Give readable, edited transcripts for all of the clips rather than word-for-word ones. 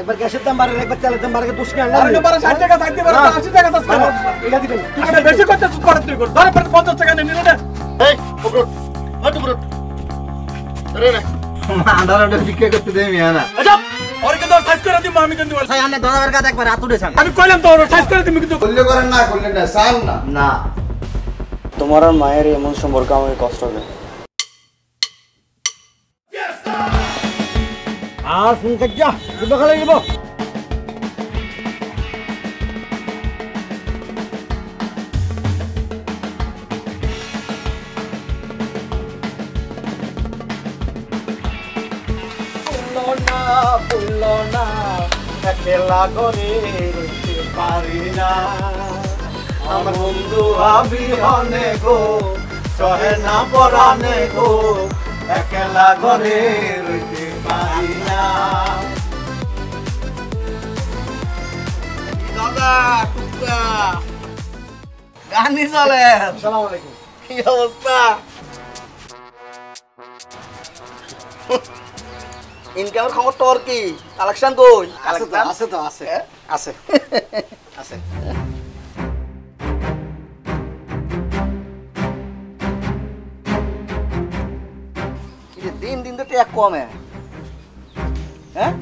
একবার গ্যাসের দাম বাড়ে একবার তেলের দাম বাড়ে দোষ কেন আরে বারে 60 টাকা 80 টাকা চাস এটা দিবেন তুই কেন বেশি করছিস পরে তুই কর ধরে 50 টাকা নিয়ে নিলে এই উপরুট হট উপরুট রে রে আন্ডারটা বিক্রি করতে দেই মিয়া না আচ্ছা ওর কিন্তু সাইজ করে দিই আমি কিন্তু ভাই আপনি 10,000 টাকা একবার হাত উঠেছেন আমি কইলাম তো ওর সাইজ করে দিই কিন্তু করলে করেন না করলে না সাল না না তোমার আর মায়ের এমন সম্পর্ক আমাকে কষ্ট হবে আর শুনতে যা দুটো খালি নিব বললো না একলা করে রইতে পারি না আমার বন্ধু ভাবি হনে গো সহে না পরানে গো একলা ঘরে রইতে পারি না দাদা টুকা গানি চলে আসসালামু আলাইকুম কি অবস্থা ইনকামের খবর তোর কি কালেকশন কই আছে তো আছে আছে আছে দিন দিন তো ট্যাগ কমে হ্যাঁ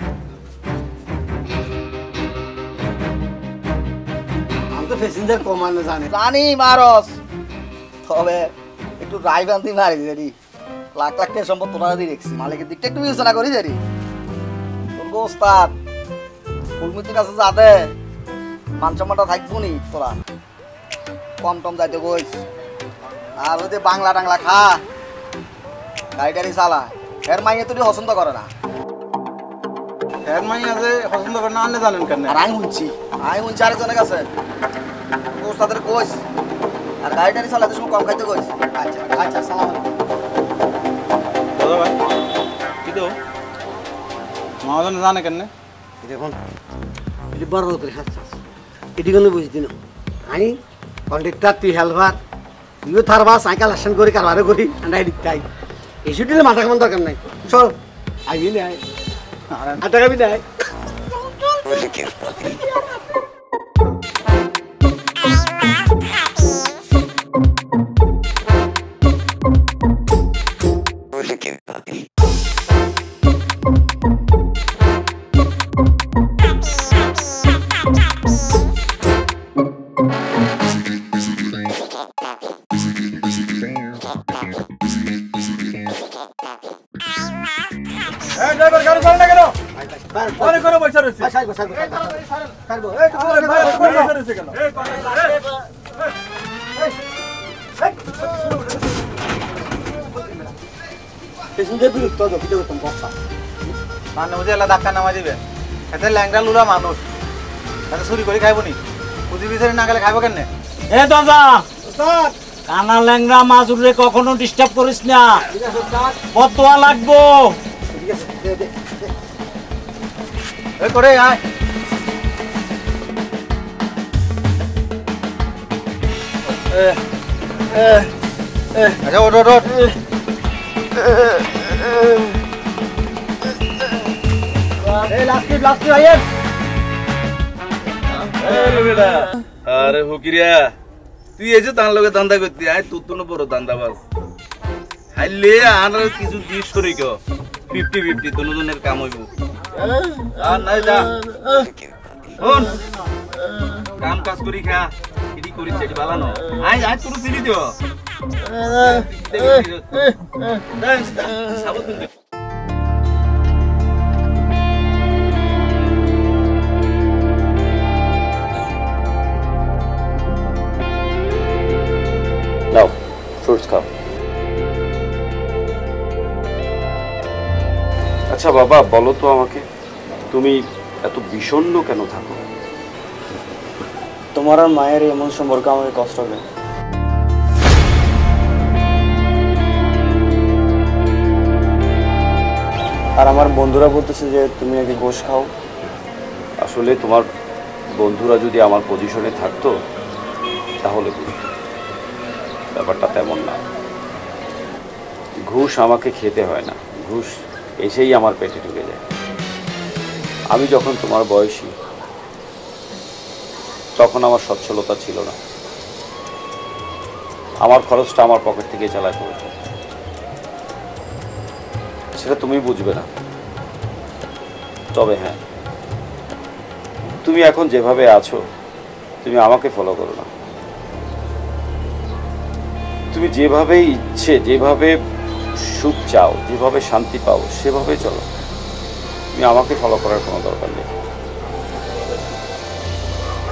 আমি তো প্যাসেঞ্জার কমানো জানি জানি মারস তবে একটু ড্রাইভ আনতে মারি জানি লাখ লাখ টাকা সম্পদ তোরা দিয়ে রেখেছি মালিকের দিকটা একটু বিবেচনা করি জানি তোর ওস্তাদ ফুলমিতির কাছে যাতে মান সম্মানটা থাকবো নি তোরা কম টম যাইতে কইস আর ওই যে বাংলা টাংলা খা গাড়ি টাড়ি চালা এর মাইয়ে তুই পছন্দ করে না এর মাই আছে পছন্দ করে না আনলে জানেন কেন আর আমি শুনছি আরেকজনের কাছে ওস্তাদের কইস আর গাড়ি টাড়ি চালাতে সময় কম খাইতে কইস আচ্ছা আচ্ছা সালাম আলাইকুম দাদা ভাই কি তো মহাজন জানে কেন দেখুন এটি বড় করে হাসছাস এটি কোনো বুঝতি না আমি কন্ট্রাক্টর তুই হেলভার তুইও থারবা সাইকেল আসেন করি কারবারও করি আন্ডাই দিকটাই এই ছুটিতে মাথা কামান দরকার নাই চল আইবি নাই আর টাকা বি নাই এই ড্রাইভার গাড়ি চালা না কেন অনেক করে বসে রইছে সাইবো সাইবো এই তোর ভাই করে বসে রইছে কেন প্যাসেঞ্জার বিরক্ত তো ভিডিও করতাম বক্সা মানে বুঝে এলা ধাক্কা নামা দিবে এতে ল্যাংড়া লুলা মানুষ তাতে চুরি করে খাইব নি পুঁজি বিচারি না গেলে খাইব কেন এ দাদা কানা ল্যাংরা মাজুরে কখনো ডিস্টার্ব করিস না কতোয়া লাগবো ঠিক আছে দে এই করে আয় আচ্ছা ওঠ ওঠ ওঠ আরে ফকিরিয়া তুই এই যে তার লগে দান্দা করতি আই তোর তো বড় দান্দাবাজ হাইলে আর কিছু দিস করি কেউ 50-50 দুজনের কাম হইব আর নাই যা শোন কাম কাজ করি খা এটি করি সেটি ভালো না আই আই তোর চিনি দিও সাবধান নাও ফ্রুটস খাও আচ্ছা বাবা বলো তো আমাকে তুমি এত বিষণ্ণ কেন থাকো তোমার আর মায়ের এমন সম্পর্ক আমাকে কষ্ট হবে আর আমার বন্ধুরা বলতেছে যে তুমি নাকি গোশ খাও আসলে তোমার বন্ধুরা যদি আমার পজিশনে থাকতো তাহলে বুঝতো ব্যাপারটা তেমন না ঘুষ আমাকে খেতে হয় না ঘুষ এসেই আমার পেটে ঢুকে যায় আমি যখন তোমার বয়সী তখন আমার সচ্ছলতা ছিল না, আমার খরচটা আমার পকেট থেকে চালাতে হতো। সেটা তুমি বুঝবে না। তবে হ্যাঁ, তুমি এখন যেভাবে আছো তুমি আমাকে ফলো করো না। তুমি যেভাবে ইচ্ছে, যেভাবে সুখ চাও, যেভাবে শান্তি পাও সেভাবে চলো। তুমি আমাকে ফলো করার কোনো দরকার নেই।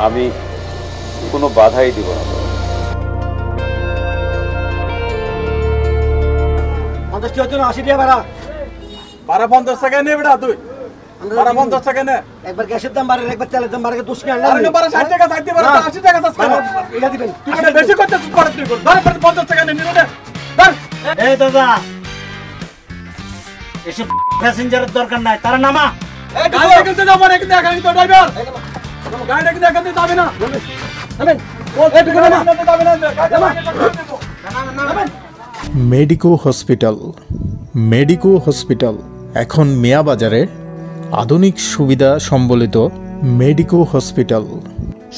আমি কোনো বাধাই দিব না। 50 টাকার জন্য 80 টাকা ভাড়া। 12-50 টাকা নে বেটা তুই 12-50 টাকা নে একবার গ্যাসের দাম বাড়ে, একবার তেলের দাম বাড়ে, দোষ কি আনলাম? আরে না 60 টাকা 80 টাকা চাস কেন? এটা দিবেন। তুই বেটা বেশি করতেছিস পড়ে তুই কর। ধর 50 টাকা নে নিলো না ধর। এই দাদা, এসব প্যাসেঞ্জারের দরকার নাই, তারা নামা। এই গাড়ি কিনতে যাবো না কিন্তু এখানে তো ড্রাইভার গাড়ি কিনতে এখানে যাবে না নামেন। এই তুই না যাবে না মেডিকো হসপিটাল এখন মিয়া বাজারে আধুনিক সুবিধা সম্বলিত মেডিকো হসপিটাল।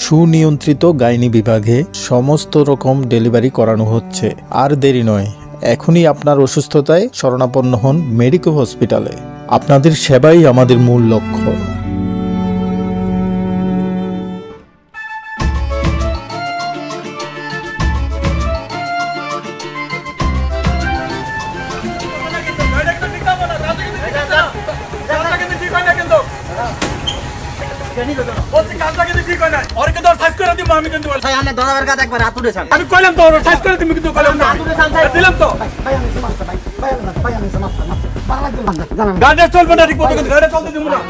সুনিয়ন্ত্রিত গাইনি বিভাগে সমস্ত রকম ডেলিভারি করানো হচ্ছে। আর দেরি নয়, এখনই আপনার অসুস্থতায় শরণাপন্ন হন মেডিকো হসপিটালে। আপনাদের সেবাই আমাদের মূল লক্ষ্য। আমি কইলাম তো সাইজ করে তুমি কিন্তু কইলাম না দিলাম তো গাড়ি চলবে না ঠিক মতো কিন্তু গাড়ি চলতে দিব না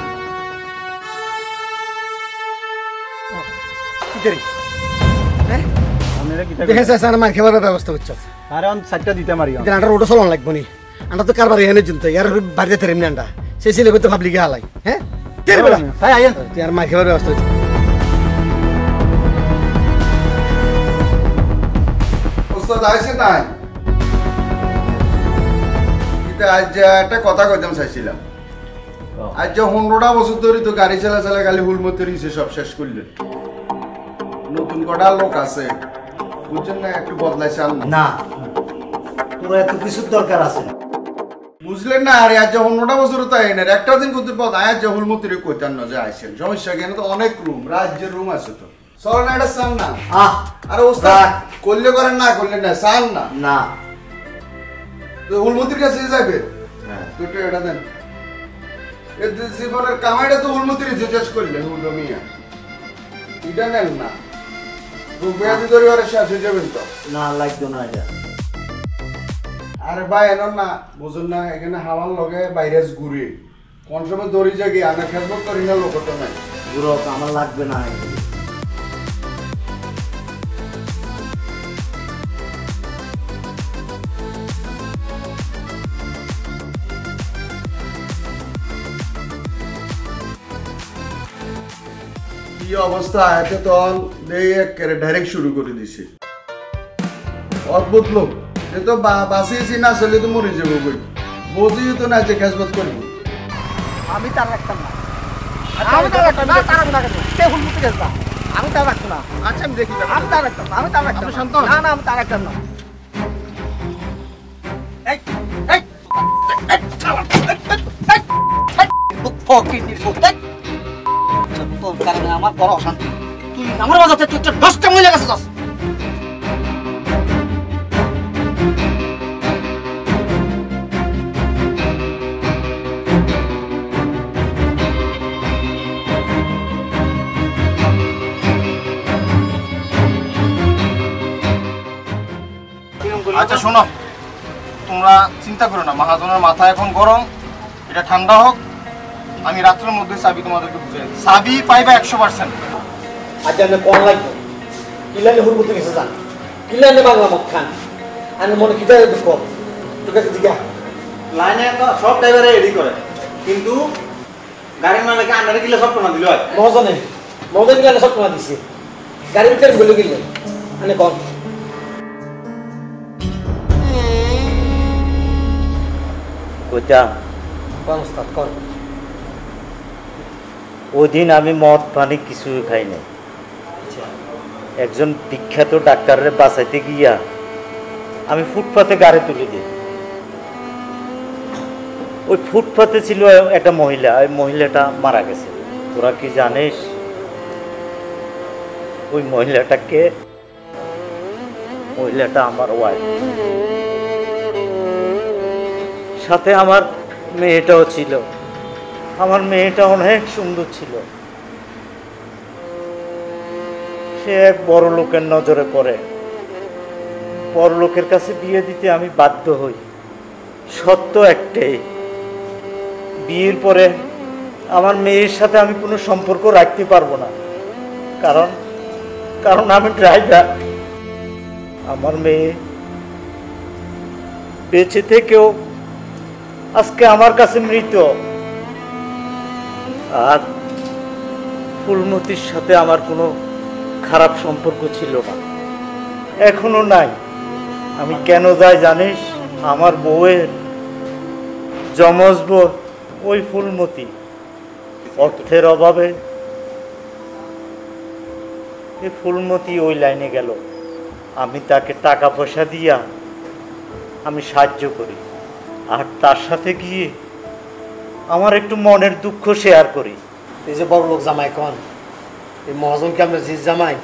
দেখেছে স্যার আমার খাবারের ব্যবস্থা করছে। আরে আমি 60টা দিতে মারি আন্ডার ওটা চলন লাগবো নি। আন্ডা তো কারবার এনে চিন্তা ইয়ার বাড়িতে তেরে এমনি আন্ডা সেই ছেলে করতে ভাবলি গিয়ে হালাই। হ্যাঁ তেরে বেলা তাই আইয়েন তুই আর মার খাবার ব্যবস্থা হচ্ছে। ওস্তাদ আইছে নাই? কিন্তু আজ যে একটা কথা কইতাম চাইছিলাম। আজ যে 15টা বছর ধরে তো গাড়ি চালা চালা খালি হুলমতি রইছে, সব শেষ করলেন। নতুন কটা লোক আছে বুঝছেন না, একটু বদলাইছেন না, তোর এত কিছুর দরকার আছে বুঝলেন না? আরে আজ যে 15টা বছর তো আইনের একটা দিন করতে পথ আজ যে হুলমতি রে কইতান না যে আইছেন। সমস্যা কেন? তো অনেক রুম, রাজ্যের রুম আছে তো। চল না এটা চান না? আরে ওস্তাদ করলে করেন না করলে না চান না না। তো হুলমতির কাছে যাবে। হ্যাঁ তুই এটা দেন। এর জীবনের কামাইটা তো হুলমতির শেষ করলেন হুলমিয়া। এটা নেন না, রুপিয়াদি ধরে ওরা শেষ হয়ে যাবেন তো। না লাগতো না এটা। আরে ভাই এনো না, বুঝুন না, এখানে হাওয়ার লগে বাইরে ঘুরে কোন সময় দড়ি জাগি আনা খেলবো করি না, লোক তো নাই। গুরু আমার লাগবে না। কি অবস্থা এতে তখন দেই একেবারে ডাইরেক্ট শুরু করে দিছে। অদ্ভুত লোক, এ তো বাঁচিয়েছি না চলে তো মরে যাবো বই, বুঝিও তো না যে খেজবত করবো। আমি তার রাখতাম না, আমি তার রাখতাম না, তার রাখতাম না, কে হুলমুতি গেছবা আমি তার রাখতাম না। আচ্ছা আমি দেখি, আমি তার রাখতাম না, আমি তার রাখতাম না, না আমি তার রাখতাম না। এই এই ফকির নির্বোধ, তোর কারণে আমার বড় অশান্তি। তুই আমার বাজাতে তুই একটা 10টা মহিলা কাছে যাস। আচ্ছা শোনো, তোমরা চিন্তা করো না, মহাজনের মাথা এখন গরম, এটা ঠান্ডা হোক, আমি রাত্রের মধ্যে চাবি তোমাদেরকে বুঝিয়ে দিই। চাবি পাইবা 100%। আজ জানলে কোন লাগবে কিলানে হুলমতি গেছে জান, কিলানে বাংলা মত খান আমি মনে কিটা দুঃখ তোর কাছে জিজ্ঞা। লাইনে তো সব ড্রাইভারে রেডি করে, কিন্তু গাড়ির মালিককে আন্ডারে গিলে সব প্রমাণ দিল হয়। মহাজনে মহাজন কিলানে সব তোমার দিছে, গাড়ির ভিতরে বলে গেলে মানে কন কইতা কন ওস্তাদ কন। ওই দিন আমি মদ পানি কিছুই খাই নাই। একজন বিখ্যাত ডাক্তারের বাঁচাইতে গিয়া আমি ফুটপাতে গাড়ি তুলে দিই। ওই ফুটপাতে ছিল একটা মহিলা, ওই মহিলাটা মারা গেছে। তোরা কি জানিস ওই মহিলাটাকে? মহিলাটা আমার ওয়াইফ, সাথে আমার মেয়েটাও ছিল। আমার মেয়েটা অনেক সুন্দর ছিল। সে এক বড় লোকের নজরে পড়ে। বড় লোকের কাছে বিয়ে দিতে আমি বাধ্য হই। সত্য একটাই, বিয়ের পরে আমার মেয়ের সাথে আমি কোনো সম্পর্ক রাখতে পারবো না, কারণ কারণ আমি ড্রাইভার। আমার মেয়ে বেঁচে থেকেও আজকে আমার কাছে মৃত। আর ফুলমতির সাথে আমার কোনো খারাপ সম্পর্ক ছিল না, এখনো নাই। আমি কেন যাই জানিস? আমার বউয়ের যমজ বোন ওই ফুলমতি অর্থের অভাবে এই ফুলমতি ওই লাইনে গেল। আমি তাকে টাকা পয়সা দিয়া আমি সাহায্য করি, আর তার সাথে গিয়ে আমার একটু মনের দুঃখ শেয়ার করি। এই যে বড় লোক জামাই কন, এই মহাজন কি আমরা জিজ জামাই?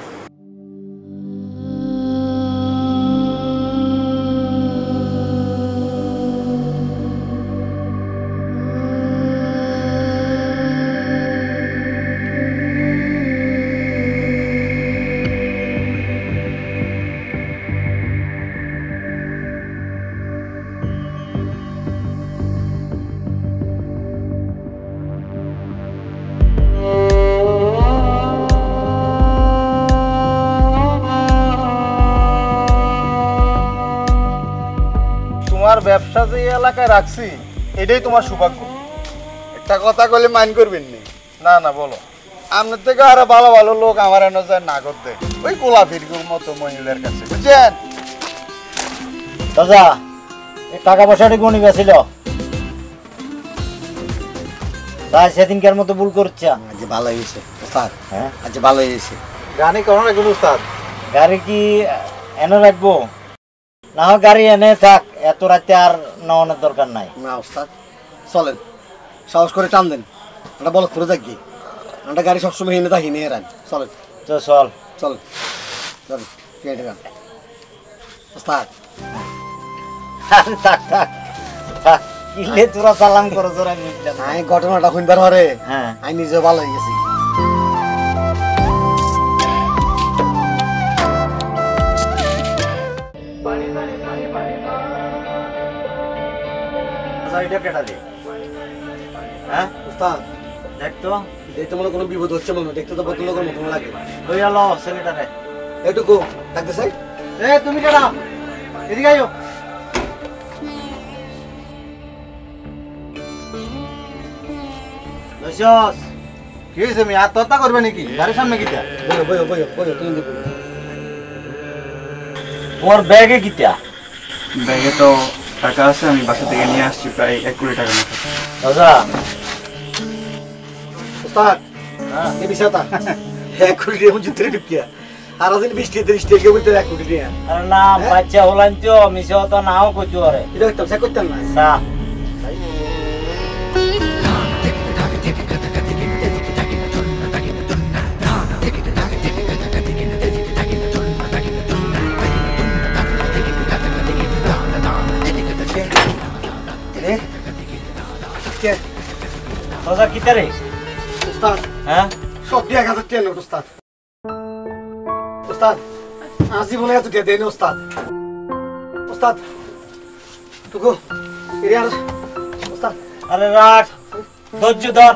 তোমার ব্যবসা যে এলাকায় রাখছি এটাই তোমার সৌভাগ্য। একটা কথা কইলে মাইন্ড করবেন নি? না না বলো। আপনার থেকে আরো ভালো ভালো লোক আমার এনে যায় না করতে, ওই গোলাপির মতো মহিলার কাছে, বুঝছেন? দাদা এই টাকা পয়সাটা গণি গেছিল, তাই সেদিনকার মতো ভুল করছে। আজ ভালো হয়েছে ওস্তাদ, হ্যাঁ আজ ভালো হয়েছে। গানি কখন রাখবেন উস্তাদ? গাড়ি কি এনে রাখবো? না হয় গাড়ি এনে থাক, এত রাতে আর নেওয়ানোর দরকার নাই। না ওস্তাদ চলেন, সাহস করে টান দেন, আমরা বলত করে থাকি। আমরা গাড়ি সবসময় হিনে থাকি, নিয়ে রান। চলেন তো চল চলেন চলেন কেটে রান ওস্তাদ। আরে থাক থাক থাক, কিলে তোরা সালাম করো, তোরা মিটলাম। আমি ঘটনাটা শুনবার পরে হ্যাঁ আমি নিজেও ভালো হয়ে গেছি। এটা কেটা দে, হ্যাঁ ওস্তাদ দেখতো দেখতে মনে কোনো বিপদ হচ্ছে মনে, দেখতে তো বদল লোকের মতন লাগে। ওই আলো ছেলেটারে এটুকু থাকতে চাই। এ তুমি কেডা? এদিকে আইও। লইছস? কি হয়েছে? আমি আত্মহত্যা করবে নাকি গাড়ির সামনে গিয়া? বইও বইও বইও বইও, তুমি দেখো। ওর ব্যাগে কিটা? ব্যাগে তো টাকা আছে, আমি বাসা থেকে নিয়ে আসছি প্রায় 1 কোটি টাকা মতো। দাদা ওস্তাদ এ বিষয়টা 1 কোটি টাকা মুঝে তেরে ঢুকিয়া আর দিন 20-30 টাকা বলতে 1 কোটি টাকা। আরে না বাচ্চা হলান তো মিছে তো নাও কইতো আরে এটা একটা চেক করতেন না। সা দাদা কিতারে ওস্তাদ হ্যাঁ সব 1000 টাকা নোট ওস্তাদ। ওস্তাদ আজীবনে এত টাকা দেন ওস্তাদ। ওস্তাদ টুকু এর আর ওস্তাদ। আরে রাখ, ধৈর্য ধর।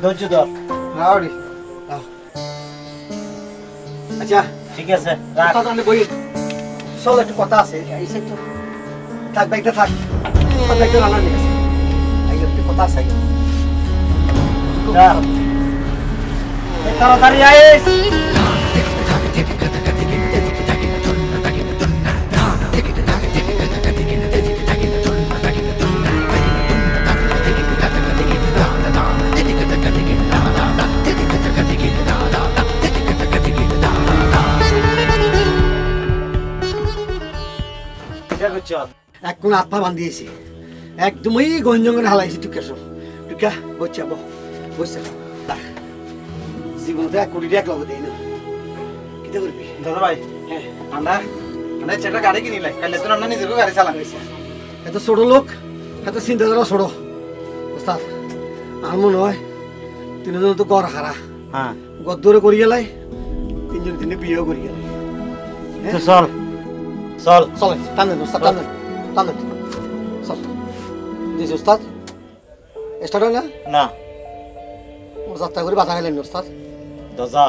ধৈর্য ধর। রাউডি আচ্ছা ঠিক আছে রাখ। ওস্তাদ আমি বই চল একটু কথা আছে। এই সাইড তো থাক, বাইকটা থাক, বাইকটা রান্না নিয়ে গেছে। এই একটু কথা আছে। তাড়াতাড়ি আইস। করছ? এক কোন হাত পা বান্ধিয়েছি একদমই গঞ্জঙ্গনে হালাইছি টুকা সব টুকা বচ্চা বসছে জীবনতে 1 কোটি টাকা দেই না কিটা করবি দাদা ভাই হ্যাঁ আমরা মানে ছেলেটা গাড়ি কিনিলাই কালে তো আমরা নিজেকে গাড়ি চালান এত ছোট লোক এত চিন্তা করা ছোট ওস্তাদ আমার মনে হয় তিনজন তো গড় হারা হ্যাঁ গদ্দরে করি গেলাই তিনজন বিয়েও করি গেলাই চল চল চলে টানেন ওস্তাদ টানেন চল দিস ওস্তাদ স্টার্ট হয় না না ও যাত্রা করে বাধা গেলেন ওস্তাদ দাদা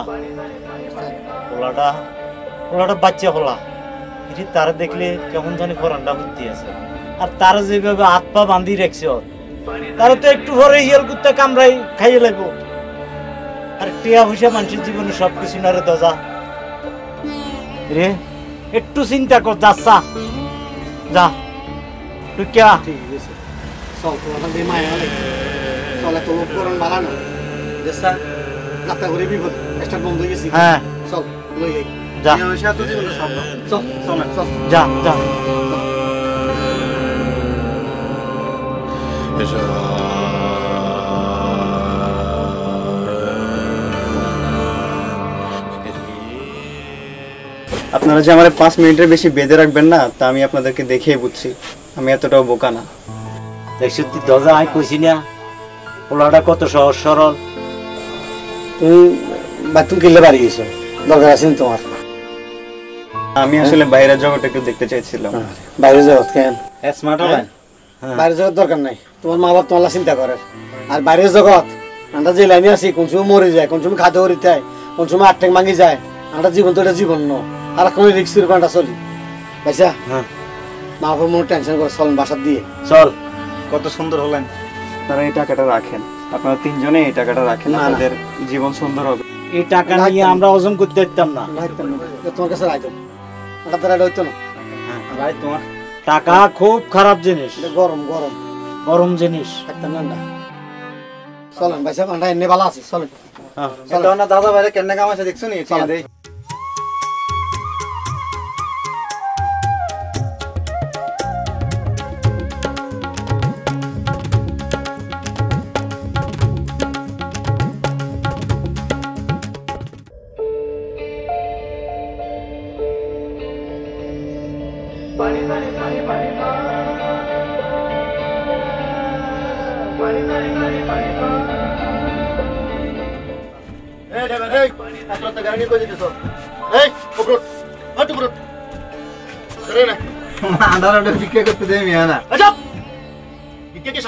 পোলাটা বাচ্চা পোলা এটি তারা দেখলে কেমন জানি ফরানটা বুদ্ধি আছে আর তারা যেভাবে হাত পা বান্ধি রাখছে তারা তো একটু পরে হিয়াল কুত্তা কামড়াই খাইয়ে লাগবো আর টিয়া পয়সা মানুষের জীবনে সবকিছু না রে দাদা রে একটু চিন্তা কর যাচ্ছা যা তুই কে ঠিক আছে চল তোমার দিয়ে মায়া হলে চল এত লোক করন বাড়ানো দেশা যাত্রা করে বিপদ স্টার্ট বন্ধ হয়ে গেছি হ্যাঁ চল লই যাই যা তো জীবনের সব চল চল যা যা আপনারা যে আমার 5 মিনিটের বেশি বেঁধে রাখবেন না তা আমি আপনাদেরকে দেখেই বুঝছি আমি এতটাও বোকা না। দেখছি তুই দাদা আমি কইছি না পোলাটা কত সহজ সরল। তুমি বাথরুম কিনলে বাড়ি গেছো দরকার আছে তোমার? আমি আসলে বাইরের জগৎ একটু দেখতে চাইছিলাম। বাইরের জগৎ কেন? স্মার্ট হবে বাইরের জগৎ দরকার নাই, তোমার মা বাপ তোমার চিন্তা করে। আর বাইরের জগৎ আমরা যে লাইনে আছি কোন সময় মরে যায়, কোন সময় খাদ্য করিতে হয়, কোন সময় আটটেক ভাঙি যায়। আমরা জীবন তো এটা জীবন ন, আর কোনো রিক্সের কোনটা চলি পাইছা। মা বাবার মনে টেনশন করে চল বাসার দিয়ে চল। কত সুন্দর হলেন। আপনারা এই টাকাটা রাখেন, আপনারা তিনজনে এই টাকাটা রাখেন, আপনাদের জীবন সুন্দর হবে। এই টাকা নিয়ে আমরা ওজন করতে পারতাম না। তোমার কাছে রাখো, এটা তো রাইড হইতো না ভাই। তোমার টাকা খুব খারাপ জিনিস, গরম গরম গরম জিনিস একদম না। চলেন ভাই সাহেব, আমরা এনে ভালো আছি, চলেন। চলো না দাদা ভাই কেন কামাইছে দেখছো নি? চল দেই।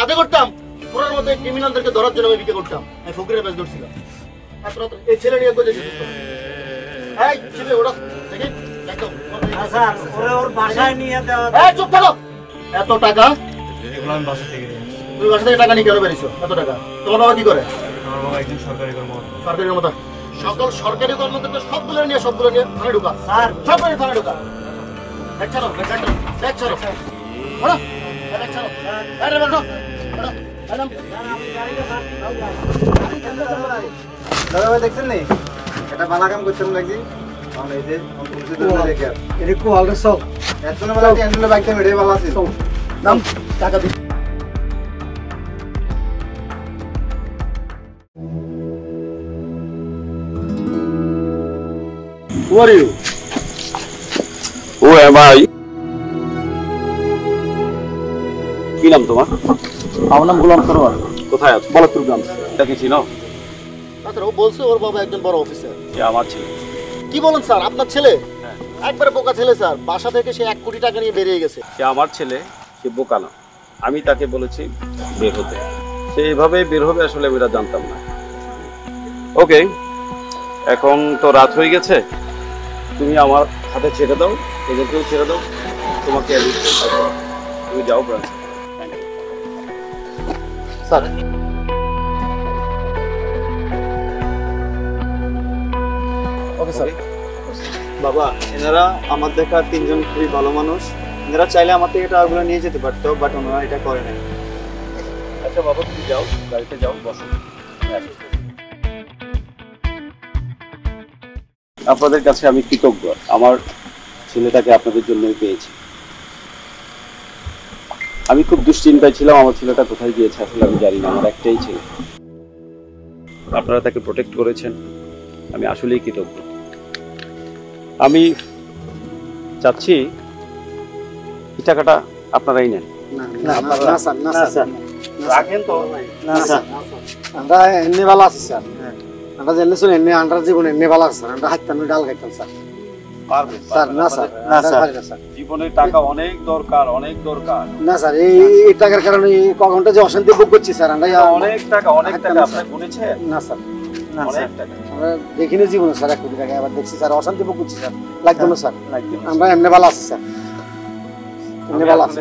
সাথে করতাম পুরোর মধ্যে ক্রিমিনালদেরকে ধরার জন্য আমি বিক্রি করতাম। আমি ফকিরের ব্যাচ ধরছিলাম। এই ছেলে নিয়ে চুপ থাকো। এত টাকা আমি বাসা থেকে তুমি বাসা থেকে টাকা নিয়ে কেন বেরিয়েছো? এত টাকা তোমার বাবা কি করে? আমার বাবা একজন সরকারি কর্মকর্তা। সরকারি কর্মকর্তা? সকল সরকারি কর্মকর্তা সবগুলো নিয়ে থানায় ঢুকা। সব নিয়ে থানায় ঢুকা। দাদা ভাই দেখছেন নি এটা বালা কাম করছেন নাকি? এই যে দেখে এটা খুব ভালো সব এত না বেলা টেন্ডলে বাইকটা মেরে ভালো আছে। দাম টাকা দিই। Who are you? Who am I? কি নাম তোমার? আমার নাম গোলাম সরোয়ার। কোথায় আছো? বলতপুর গ্রাম। তাকে চিনো? আচ্ছা, ও বলছে ওর বাবা একজন বড় অফিসার। সে আমার ছেলে। কি বলেন স্যার? আপনার ছেলে? একবারে বোকা ছেলে স্যার। বাসা থেকে সে 1 কোটি টাকা নিয়ে বেরিয়ে গেছে। সে আমার ছেলে, সে বোকা না। আমি তাকে বলেছি বের হতে, সে এইভাবে বের হবে আসলে আমি এটা জানতাম না। ওকে, এখন তো রাত হয়ে গেছে, তুমি আমার হাতে ছেড়ে দাও, এদেরকেও ছেড়ে দাও, তোমাকে তুমি যাও ব্রাঞ্চ। Sir okay sir. বাবা, এনারা আমার দেখা 3 জন খুবই ভালো মানুষ। এনারা চাইলে আমার থেকে টাকাগুলো নিয়ে যেতে পারতো, বাট ওনারা এটা করে নাই। আচ্ছা বাবা, তুমি যাও, গাড়িতে যাও, বসো। আপনাদের কাছে আমি কৃতজ্ঞ, আমার ছেলেটাকে আপনাদের জন্যই পেয়েছি। আমি খুব দুশ্চিন্তায় ছিলাম আমার ছেলেটা কোথায় গিয়েছে আসলে আমি জানি না, আমার একটাই ছেলে। আপনারা তাকে প্রোটেক্ট করেছেন, আমি আসলেই কৃতজ্ঞ। আমি চাচ্ছি এই টাকাটা আপনারাই নেন। রাখেন তো। না স্যার, আমরা এমনি ভালো আছি স্যার। আমরা জেনে শুনে এমনি আমরা জীবনে এমনি ভালো আছে স্যার। আমরা হাইতাম ডাল খাইতাম স্যার। পারবেন স্যার না স্যার, না স্যার, পারি না স্যার। জীবনে টাকা অনেক দরকার, অনেক দরকার। না স্যার, এই টাকার কারণে কখনটা যে অশান্তি ভোগ করছি স্যার আমরা। অনেক টাকা আপনি গুনেছেন? না স্যার, অনেক টাকা আমরা দেখিনি জীবনে স্যার 1 কোটি টাকা আবার দেখছি স্যার, অশান্তি ভোগ করছি স্যার। লাগবে না স্যার, আমরা এমনি ভালো আছি স্যার, এমনি ভালো আছি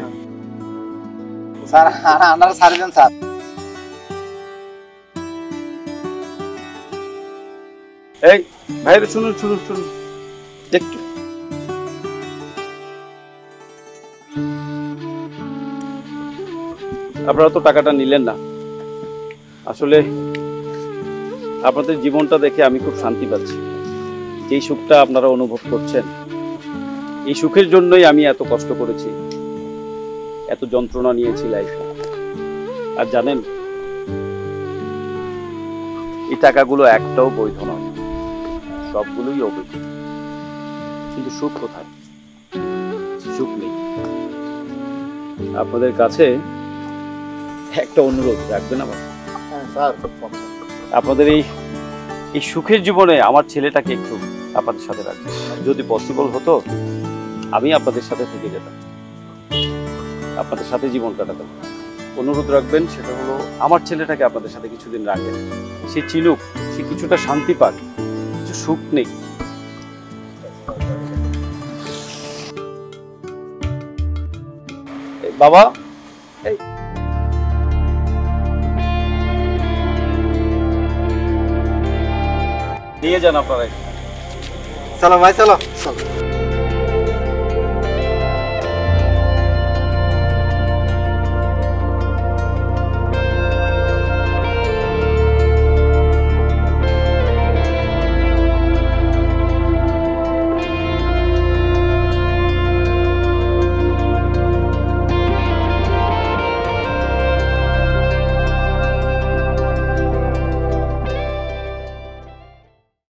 স্যার। আপনারা ছাড়বেন স্যার। এই ভাইরে শুনুন শুনুন শুনুন একটু। আপনারা তো টাকাটা নিলেন না। আসলে আপনাদের জীবনটা দেখে আমি খুব শান্তি পাচ্ছি। যেই সুখটা আপনারা অনুভব করছেন, এই সুখের জন্যই আমি এত কষ্ট করেছি, এত যন্ত্রণা নিয়েছি লাইফে। আর জানেন, এই টাকাগুলো একটাও বৈধ নয়, সবগুলোই অবৈধ। কিন্তু সুখ কোথায়? সুখ নেই। আপনাদের কাছে একটা অনুরোধ রাখবেন আমার। আপনাদের এই সুখের জীবনে আমার ছেলেটাকে একটু আপনাদের সাথে রাখবেন। যদি পসিবল হতো আমি আপনাদের সাথে থেকে যেতাম, আপনাদের সাথে জীবন কাটাতাম। অনুরোধ রাখবেন, সেটা হলো আমার ছেলেটাকে আপনাদের সাথে কিছুদিন রাখেন। সে চিনুক, সে কিছুটা শান্তি পাক। কিছু সুখ নেই। বাবা, এই নিয়ে যান আপনারা। চলো ভাই, চলো।